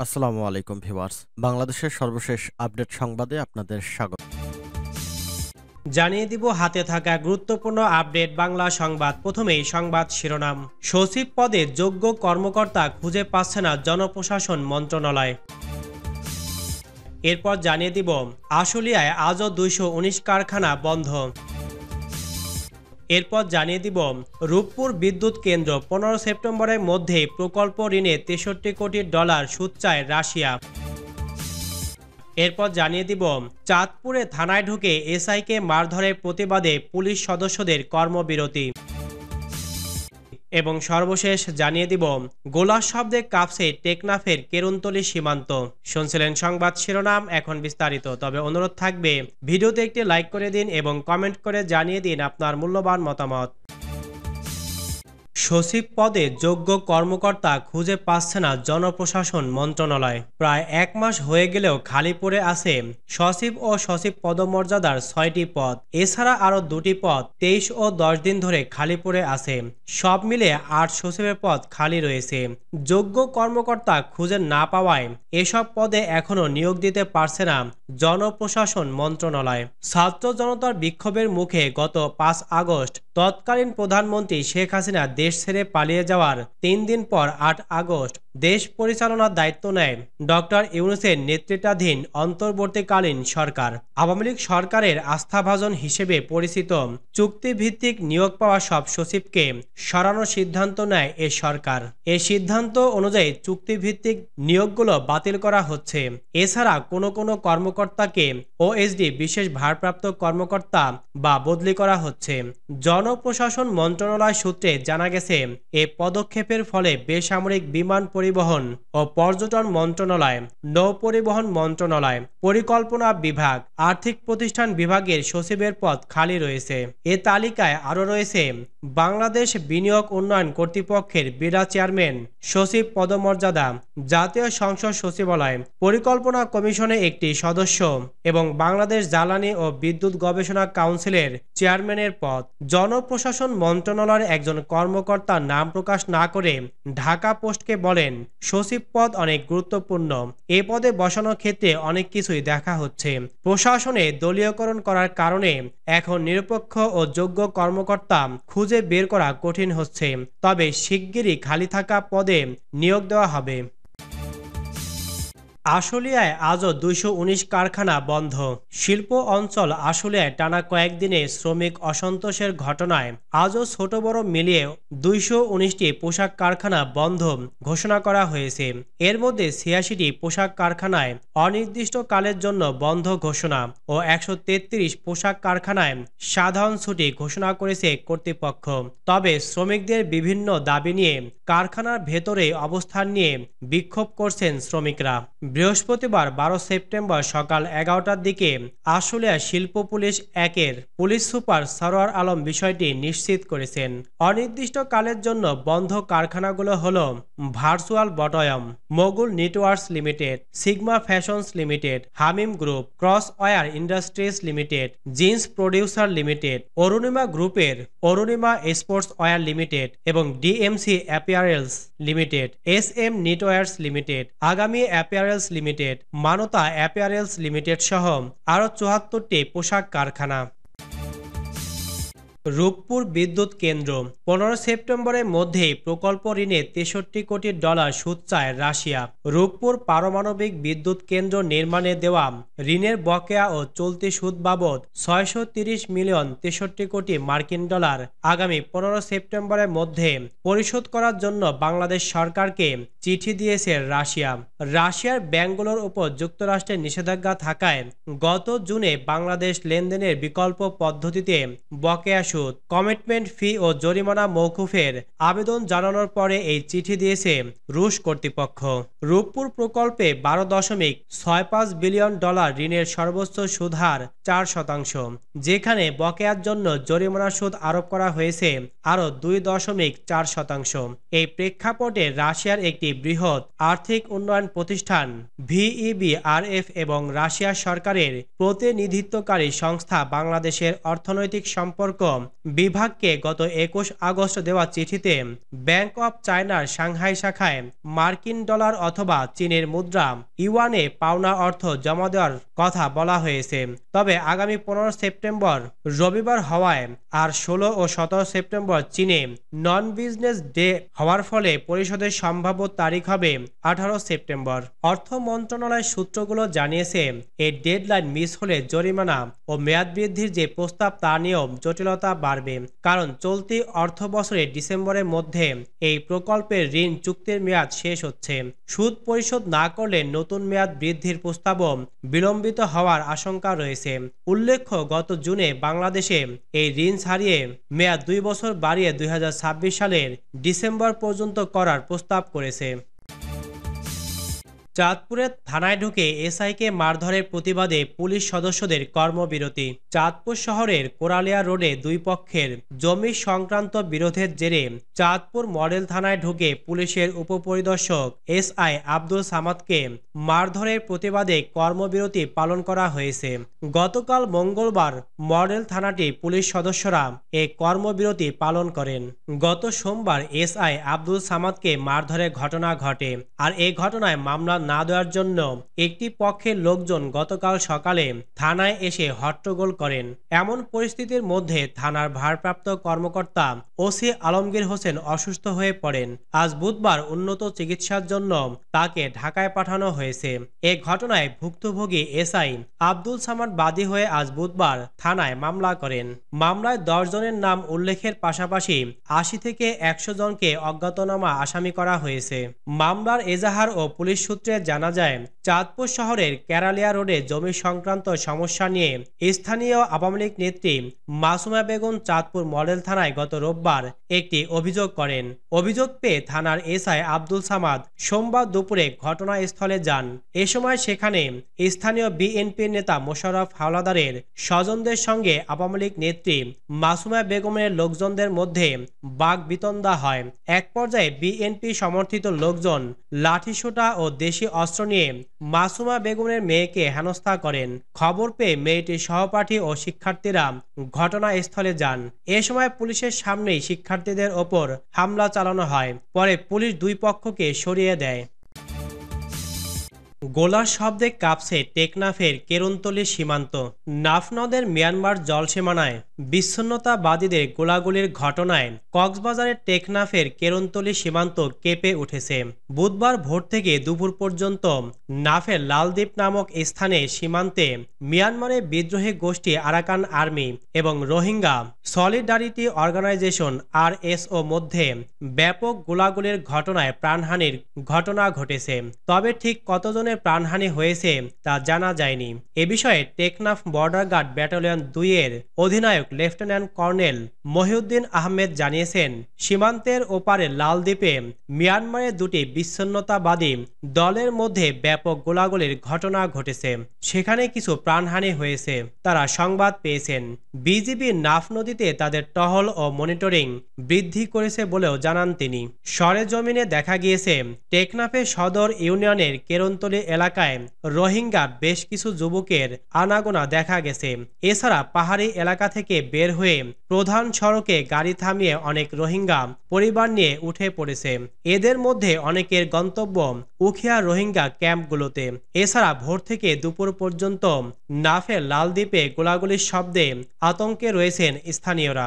আসসালামু আলাইকুম ভিউয়ার্স। বাংলাদেশের সর্বশেষ আপডেট সংবাদে আপনাদের স্বাগত। জানিয়ে দিব হাতে থাকা গুরুত্বপূর্ণ আপডেট বাংলা সংবাদ। প্রথমেই সংবাদ শিরোনাম। সচিব পদে যোগ্য কর্মকর্তা খুঁজে পাচ্ছে না জনপ্রশাসন মন্ত্রণালয়। এরপর জানিয়ে দিব আশুলিয়ায় আজও 219 কারখানা বন্ধ। এরপর জানিয়ে দিব রূপপুর বিদ্যুৎ কেন্দ্র 15 সেপ্টেম্বরের মধ্যে প্রকল্প ঋণে 63 কোটি ডলার সুদ চায় রাশিয়া। এরপর জানিয়ে দিব চাঁদপুরে থানায় ঢুকে এসআইকে মারধরের প্রতিবাদে পুলিশ সদস্যদের কর্মবিরতি। এবং সর্বশেষ জানিয়ে দিব গোলার শব্দে কাঁপছে টেকনাফের কেরুন্তলি সীমান্ত। শুনছিলেন সংবাদ শিরোনাম, এখন বিস্তারিত। তবে অনুরোধ থাকবে ভিডিওতে একটি লাইক করে দিন এবং কমেন্ট করে জানিয়ে দিন আপনার মূল্যবান মতামত। সচিব পদে যোগ্য কর্মকর্তা খুঁজে পাচ্ছে না জনপ্রশাসন মন্ত্রণালয়। প্রায় এক মাস হয়ে গেলেও খালি পড়ে আছে সচিব ও সচিব পদমর্যাদার 6টি পদ। এছাড়া আরও 2টি পদ 23 ও 10 দিন ধরে খালি পড়ে আছে। সব মিলে 8 সচিবের পদ খালি রয়েছে। যোগ্য কর্মকর্তা খুঁজে না পাওয়ায় এসব পদে এখনও নিয়োগ দিতে পারছে না জনপ্রশাসন মন্ত্রণালয়। ছাত্র জনতার বিক্ষোভের মুখে গত 5 আগস্ট তৎকালীন প্রধানমন্ত্রী শেখ হাসিনা দেশ ছেড়ে পালিয়ে যাওয়ার 3 দিন পর 8 আগস্ট দেশ পরিচালনার দায়িত্ব নেয় ডক্টর ইউনূসের নেতৃত্বাধীন অন্তর্বর্তীকালীন সরকার। আওয়ামী লীগ সরকারের আস্থাভাজন হিসেবে পরিচিত চুক্তিভিত্তিক নিয়োগ পাওয়া সব সচিবকে সরানোর সিদ্ধান্ত নেয় এ সরকার। এই সিদ্ধান্ত অনুযায়ী চুক্তিভিত্তিক নিয়োগগুলো বাতিল করা হচ্ছে। এছাড়া কোনো কর্মকর্তাকে ওএসডি বিশেষ ভারপ্রাপ্ত কর্মকর্তা বা বদলি করা হচ্ছে। জনপ্রশাসন মন্ত্রণালয় সূত্রে জানা গেছে, এ পদক্ষেপের ফলে বেসামরিক বিমান পরিবহন ও পর্যটন মন্ত্রণালয়, নৌ পরিবহন মন্ত্রণালয়, পরিকল্পনা বিভাগ, আর্থিক প্রতিষ্ঠান বিভাগের সচিবের পদ খালি রয়েছে। এ তালিকায় আরও রয়েছে বাংলাদেশ বিনিয়োগ উন্নয়ন কর্তৃপক্ষের বিডা চেয়ারম্যান সচিব পদমর্যাদা, জাতীয় সংসদ সচিবালয়, পরিকল্পনা কমিশনে একটি সদস্য এবং বাংলাদেশ জ্বালানি ও বিদ্যুৎ গবেষণা কাউন্সিলের চেয়ারম্যানের পদ। জনপ্রশাসন মন্ত্রণালয়ের একজন কর্মকর্তার নাম প্রকাশ না করে ঢাকা পোস্টকে বলেন, সচিব পদ অনেক গুরুত্বপূর্ণ। এ পদে বসানোর ক্ষেত্রে অনেক কিছুই দেখা হচ্ছে। প্রশাসনে দলীয়করণ করার কারণে এখন নিরপেক্ষ ও যোগ্য কর্মকর্তা খুঁজে বের করা কঠিন হচ্ছে। তবে শিগগিরই খালি থাকা পদে নিয়োগ দেওয়া হবে। আশুলিয়ায় আজও 219 কারখানা বন্ধ। শিল্প অঞ্চল আশুলিয়ায় টানা কয়েকদিনে শ্রমিক অসন্তোষের ঘটনায় আজও ছোট বড় মিলিয়ে 219টি পোশাক কারখানা বন্ধ ঘোষণা করা হয়েছে। এর মধ্যে 86টি পোশাক কারখানায় অনির্দিষ্টকালের জন্য বন্ধ ঘোষণা ও 133 পোশাক কারখানায় সাধারণ ছুটি ঘোষণা করেছে কর্তৃপক্ষ। তবে শ্রমিকদের বিভিন্ন দাবি নিয়ে কারখানার ভেতরে অবস্থান নিয়ে বিক্ষোভ করছেন শ্রমিকরা। বৃহস্পতিবার 12 সেপ্টেম্বর সকাল 11টার দিকে আশুলিয়া শিল্প পুলিশ 1-এর পুলিশ সুপার সরোয়ার আলম বিষয়টি নিশ্চিত করেছেন। অনির্দিষ্টকালের জন্য বন্ধ কারখানাগুলো হলো ভার্চুয়াল বটয়ম, Mogul networks limited, Sigma fashions limited, Hamim group, cross wear industries limited, jeans producer limited, Arunima গ্রুপের অরুণিমা স্পোর্টস ওয়্যার লিমিটেড এবং DMC apparels limited, SM networks limited, Agami apparels limited, মানতা অ্যাপিয়ারেলস limited সহ আরও 74টি পোশাক কারখানা। রূপপুর বিদ্যুৎ কেন্দ্র 15 সেপ্টেম্বরের মধ্যেই প্রকল্প ঋণে 63 কোটি ডলার সুদ চায় রাশিয়া। রূপপুর পারমাণবিক বিদ্যুৎ কেন্দ্র নির্মাণে দেওয়া ঋণের বকেয়া ও চলতি সুদ বাবদ 630 মিলিয়ন 63 কোটি মার্কিন ডলার আগামী 15 সেপ্টেম্বরের মধ্যে পরিশোধ করার জন্য বাংলাদেশ সরকারকে চিঠি দিয়েছে রাশিয়া। রাশিয়ার ব্যাংকগুলোর উপর যুক্তরাষ্ট্রের নিষেধাজ্ঞা থাকায় গত জুনে বাংলাদেশ লেনদেনের বিকল্প পদ্ধতিতে বকেয়া সুদ, কমিটমেন্ট ফি ও জরিমানা মওকুফের আবেদন জানানোর পরে এই চিঠি দিয়েছে রুশ কর্তৃপক্ষ। রূপপুর প্রকল্পে 12.65 বিলিয়ন ডলার ঋণের সর্বোচ্চ সুদ হার 4%, যেখানে বকেয়ার জন্য জরিমানা সুদ আরোপ করা হয়েছে আরও 2.4%। এই প্রেক্ষাপটে রাশিয়ার একটি বৃহৎ আর্থিক উন্নয়ন প্রতিষ্ঠান ভিইবিআরএফ এবং রাশিয়া সরকারের প্রতিনিধিত্বকারী সংস্থা বাংলাদেশের অর্থনৈতিক সম্পর্ক বিভাগকে গত ২১ আগস্ট দেওয়া চিঠিতে ব্যাংক অব চায়নার সাংহাই শাখায় মার্কিন ডলার অথবা চীনের মুদ্রা ইউয়ানে পাওনা অর্থ জমা দেওয়ার কথা বলা হয়েছে। তবে আগামী ১৫ সেপ্টেম্বর রবিবার হওয়ায় আর ১৬ ও ১৭ সেপ্টেম্বর চীনে নন বিজনেস ডে হওয়ার ফলে পরিশোধের সম্ভাব্য তারিখ হবে ১৮ সেপ্টেম্বর। অর্থ মন্ত্রণালয়ের সূত্রগুলো জানিয়েছে এই ডেডলাইন মিস হলে জরিমানা ও মেয়াদ বৃদ্ধির যে প্রস্তাব তা নিয়েও জটিলতা বাড়বে, কারণ চলতি অর্থ বছরের ডিসেম্বরের মধ্যে এই প্রকল্পের ঋণ চুক্তির মেয়াদ শেষ হচ্ছে। সুদ পরিশোধ না করলে নতুন মেয়াদ বৃদ্ধির প্রস্তাবও বিলম্বিত হওয়ার আশঙ্কা রয়েছে। উল্লেখ্য, গত জুনে বাংলাদেশে এই ঋণ ছাড়িয়ে মেয়াদ ২ বছর বাড়িয়ে ২০২৬ সালের ডিসেম্বর পর্যন্ত করার প্রস্তাব করেছে। চাঁদপুরে থানায় ঢুকে এসআইকে মারধরের প্রতিবাদে পুলিশ সদস্যদের কর্মবিরতি। চাঁদপুর শহরের কোরালিয়া রোডে দুই পক্ষের জমি সংক্রান্ত বিরোধের জেরে চাঁদপুর মডেল থানায় ঢুকে পুলিশের উপপরিদর্শক এসআই আব্দুল সামাদকে মারধরের প্রতিবাদে কর্মবিরতি পালন করা হয়েছে। গতকাল মঙ্গলবার মডেল থানাটি পুলিশ সদস্যরা এ কর্মবিরতি পালন করেন। গত সোমবার এসআই আব্দুল সামাদকে মারধরের ঘটনা ঘটে, আর এই ঘটনায় মামলা না দেওয়ার জন্য একটি পক্ষের লোকজন গতকাল সকালে থানায় এসে হট্টগোল করেন। এমন পরিস্থিতির মধ্যে থানার ভারপ্রাপ্ত কর্মকর্তা ওসি আলমগীর হোসেন অসুস্থ হয়ে পড়েন। আজ বুধবার উন্নত চিকিৎসার জন্য তাকে ঢাকায় পাঠানো হয়েছে। এ ঘটনায় ভুক্তভোগী এসআই আব্দুল সামাদ বাদী হয়ে আজ বুধবার থানায় মামলা করেন। মামলায় ১০ জনের নাম উল্লেখের পাশাপাশি ৮০ থেকে ১০০ জনকে অজ্ঞাতনামা আসামি করা হয়েছে। মামলার এজাহার ও পুলিশ সূত্রে জানা যায়, চাঁদপুর শহরের কেরালিয়া রোডে জমি সংক্রান্ত সমস্যা নিয়ে স্থানীয় আওয়ামী লীগ নেত্রী মাসুমা বেগম চাঁদপুর মডেল থানায় গত রোববার একটি অভিযোগ করেন। অভিযোগ পেয়ে থানার এসআই আব্দুল সামাদ সোমবার দুপুরে ঘটনাস্থলে যান। এ সময় সেখানে স্থানীয় বিএনপির নেতা মোশাররফ হাওলাদারের স্বজনদের সঙ্গে আওয়ামী লীগ নেত্রী মাসুমা বেগমের লোকজনদের মধ্যে বাকবিতণ্ডা হয়। এক পর্যায়ে বিএনপি সমর্থিত লোকজন লাঠিসোঁটা ও দেশি অস্ত্র নিয়ে মাসুমা বেগমের মেয়েকে হেনস্থা করেন। খবর পেয়ে মেয়েটির সহপাঠী ও শিক্ষার্থীরা ঘটনাস্থলে যান। এ সময় পুলিশের সামনেই শিক্ষার্থীদের ওপর হামলা চালানো হয়। পরে পুলিশ দুই পক্ষকে সরিয়ে দেয়। গোলার শব্দে কাঁপছে টেকনাফের কেরন্তলি সীমান্ত। নাফনদের মিয়ানমার জলসীমানায় বিচ্ছিন্নতাবাদীদের গোলাগুলির ঘটনায় কক্সবাজারের টেকনাফের কেরন্তলি সীমান্ত কেঁপে উঠেছে। বুধবার ভোর থেকে দুপুর পর্যন্ত নাফের লালদ্বীপ নামক স্থানে সীমান্তে মিয়ানমারের বিদ্রোহী গোষ্ঠী আরাকান আর্মি এবং রোহিঙ্গা সলিডারিটি অর্গানাইজেশন RSO মধ্যে ব্যাপক গোলাগুলির ঘটনায় প্রাণহানির ঘটনা ঘটেছে। তবে ঠিক কতজনের প্রাণহানি হয়েছে তা জানা যায়নি। এ বিষয়ে টেকনাফ বর্ডার গার্ড ব্যাটালিয়ন ২ এর অধিনায়ক লেফটেন্যান্ট কর্নেল মহিউদ্দিন আহমেদ জানিয়েছেন, সীমান্তের ওপারে লালদ্বীপে মিয়ানমারের দুটি বিচ্ছিন্নতাবাদী দলের মধ্যে ব্যাপক গোলাগুলির ঘটনা ঘটেছে। সেখানে কিছু প্রাণহানি হয়েছে, তারা সংবাদ পেয়েছেন। বিজিবি নাফ নদীতে তাদের টহল ও মনিটরিং বৃদ্ধি করেছে বলেও জানান তিনি। সরেজমিনে দেখা গিয়েছে, টেকনাফে সদর ইউনিয়নের কেরন্তলি এলাকায় রোহিঙ্গা বেশ কিছু যুবকের আনাগোনা দেখা গেছে। এছাড়া পাহাড়ি এলাকা থেকে বের হয়ে প্রধান সড়কে গাড়ি থামিয়ে অনেক রোহিঙ্গা পরিবার নিয়ে উঠে পড়েছে। এদের মধ্যে অনেকের গন্তব্য উখিয়া রোহিঙ্গা ক্যাম্পগুলোতে। এছাড়া ভোর থেকে দুপুর পর্যন্ত নাফের লালদ্বীপে গোলাগুলির শব্দে আতঙ্কে রয়েছেন স্থানীয়রা।